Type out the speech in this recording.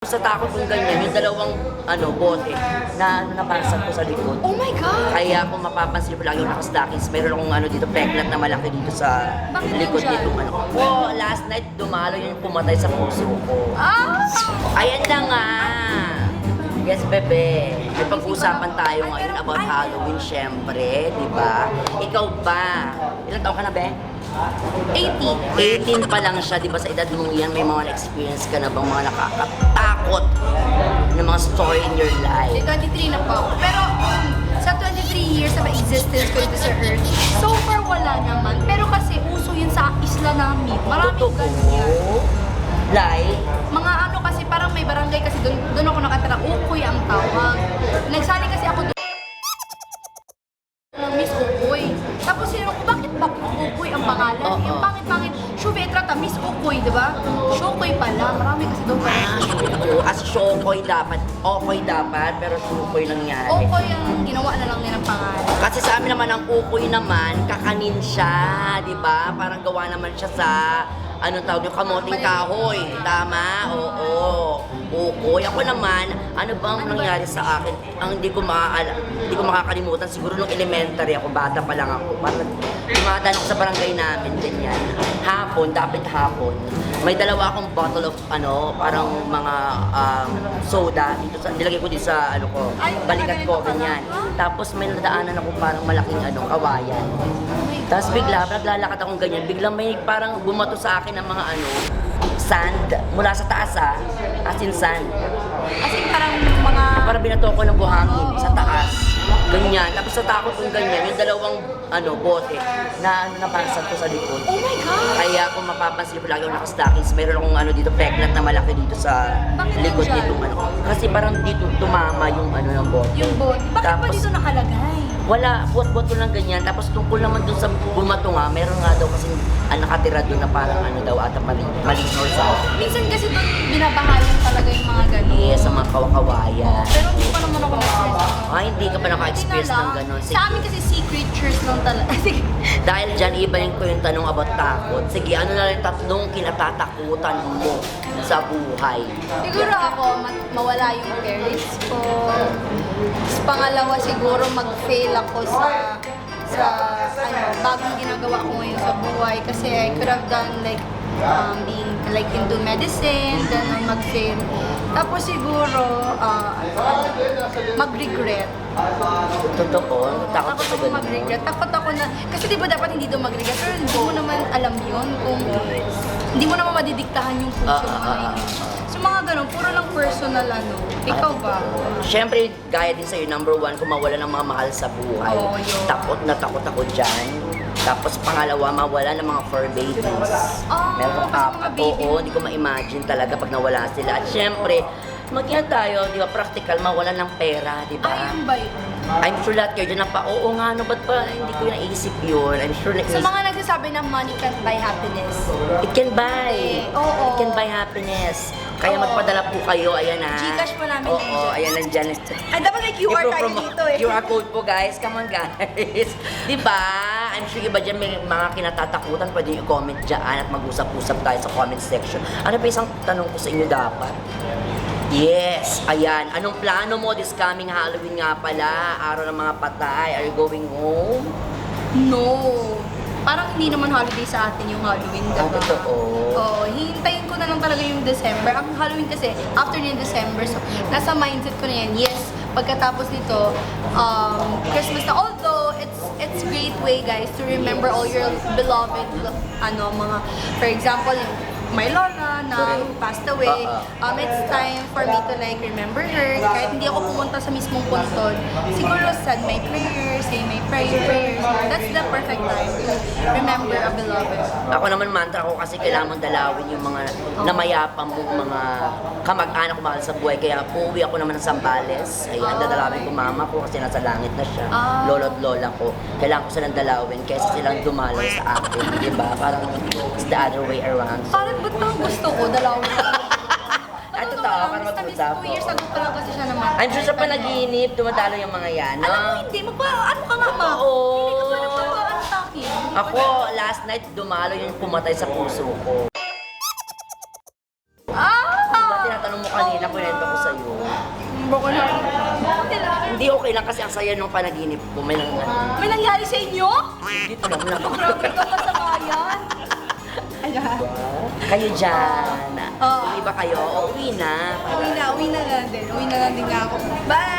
Sa takot kong ganyan, yung dalawang bote na napasag ko sa likod. Oh my God! Kaya kung mapapansin mo lang yung nakastockings, meron akong dito, peklat na malaki dito sa likod nito. Last night, dumalo yung pumatay sa puso ko. Ah! Ayan na nga! Yes, bebe. May pag-usapan tayo ngayon about Halloween, syempre, di ba? Ikaw ba? Ilang taon ka na, be? 18. 18 pa lang siya, di ba sa edad mong yan, may mga na-experience ka na bang mga nakakatakot na mga story in your life? 23 na po ako. Pero sa 23 years of existence ko dito sa Earth, so far wala naman. Pero kasi uso yun sa isla namin. Maraming ganyan. Like? Mga kasi parang may barangay kasi doon ako nakatira. Ukoy ang tawag. Nagsali kasi ako doon ng Miss Ukoy. Tapos sino ko, bakit Ukoy ang pangalan? Yung pangit-pangit, Shuvetrata, Miss Ukoy, di ba? Shukoy pala. Marami kasi doon pala. As Shokoy dapat. Okoy dapat, pero Shukoy nangyari. Ukoy ang ginawa na lang nila ng pangalan. Kasi sa amin naman, ang Ukoy naman, kakanin siya, di ba? Parang gawa naman siya sa anong tawag yung kamoting kahoy. Tama? Oo. Ukoy. Ako naman, ano bang nangyari sa akin? Ang hindi ko makakalimutan, siguro nung elementary ako, bata pa lang ako. Parang dumadaan ako sa barangay namin, ganyan. Hapon, dapat hapon. May dalawa akong bottle of parang mga soda. Dito sa, nilagay ko dito sa balikat ko, ganyan. Tapos may nadaanan ako parang malaking kawayan. Tapos bigla, naglalakad akong ganyan, biglang may parang bumato sa akin ng mga sand, mula sa taas as in sand. As in parang mga... Parang binato ko ng buhangin sa taas. Ganyan. Tapos sa takot kong ganyan, yung dalawang bote na napasag ko sa likod. Oh my God! Kaya kung mapapansin mo lang yung nakastockings, meron akong dito, peklat na malaki dito sa likod nito. Kasi parang dito tumama yung ng bote. Yung bote. Bakit pa dito nakalagay? Wala, bot-bot ko lang ganyan. Tapos tungkol naman dun sa bumato nga, meron nga daw kasi nakatira dun na parang daw ata maligno sa Minsan kasi doon binabahayan talaga yung mga gano'n. yes, sa mga kawakawayan. Pero hindi pa naman ako na-experience. Hindi ka pa naka-experience ng gano'n. Sa amin kasi sea creatures lang talaga. Dahil dyan, ibahin ko yung tanong about takot. Sige, ano na rin tatlong kinatatakutan mo sa buhay? Siguro ako, mawala yung parents ko. Pangalawa siguro mag-fail ako sa bagong ginagawa ko ngayon sa buhay. Kasi I could have done being into medicine, then mag-fail. Tapos siguro, mag-regret. Totoo? Takot ka sa ako mag-regret. Takot ako na, kasi di ba dapat hindi daw mag-regret, pero hindi mo naman alam yun kung hindi mo naman madidiktahan yung puso mo. So mga ganun, puro lang personal Ikaw ba? Siyempre, gaya din sa'yo, number one, kung mawala ng mga mahal sa buhay. Oo, yun. Takot na takot ako dyan. Tapos pangalawa, mawala ng mga fur babies. Meron kasi apat. mga baby. Oo, hindi ko ma-imagine talaga pag nawala sila. At siyempre, tayo, di ba, practical, mawala ng pera, di ba? Ayun ba yun? I'm sure lahat kayo dyan oo nga, ba't pa hindi ko naisip yun? I'm sure Sa mga nagsasabi na money can't buy happiness. it can buy. Oo. It can buy happiness. Kaya Oo. magpadala po kayo, ayan Gcash po namin Oo, nandyan. ayan nandyan. Ay, dapat may QR tayo I-promote. dito QR code po guys, come on guys. Diba? I'm sure iba dyan may mga kinatatakutan, pwede nyo i-comment dyan at mag-usap-usap tayo sa comment section. Ano pa isang tanong ko sa inyo dapat? Yes, ayan. Anong plano mo this coming Halloween nga pala? Araw ng mga patay. Are you going home? No. Parang hindi naman holiday sa atin yung Halloween, diba? Totoo. Oo, hihintayin ko na lang talaga yung December. Ang Halloween kasi, after yung December, so nasa mindset ko na yan, yes, pagkatapos nito, Christmas na. Although, it's great way, guys, to remember all your beloved, mga, for example, my lola na passed away. It's time for me to remember her. Kahit hindi ako pumunta sa mismong puntod, siguro send my prayers, say my prayers. That's the perfect time to remember a beloved. Ako naman mantra ko kasi kailangan mong dalawin yung mga namayapang mong mga kamag-anak ko mahal sa buhay. Kaya uuwi ako naman ng Zambales. Ayan, dadalawin ko mama ko kasi nasa langit na siya. Lolo at lola ko. Kailangan ko silang dalawin kaysa silang dumalaw sa akin. Diba? Parang it's the other way around. Parang ba't parang gusto ko, dalawang Ay, totoo, para mag-usap. 2 years ago pa lang kasi siya naman. I'm sure sa panaginip, dumadalo yung mga yan, no? Alam mo, hindi. Ano ka nga, ma? Oo. Hindi ka pa nagpapaan-talking. Ako, last night, dumalo yung pumatay sa puso ko. Diba, tinatanong mo kanina kung broken heart. Okay lang. Hindi okay lang kasi ang saya nung panaginip ko. May May nangyari sa inyo? Hindi ko lang Grabe ka masama yan. Ayan. Kayo dyan. Oo. Yung iba kayo, uwi na. Uwi na lang din. Uwi na lang din nga ako. Bye!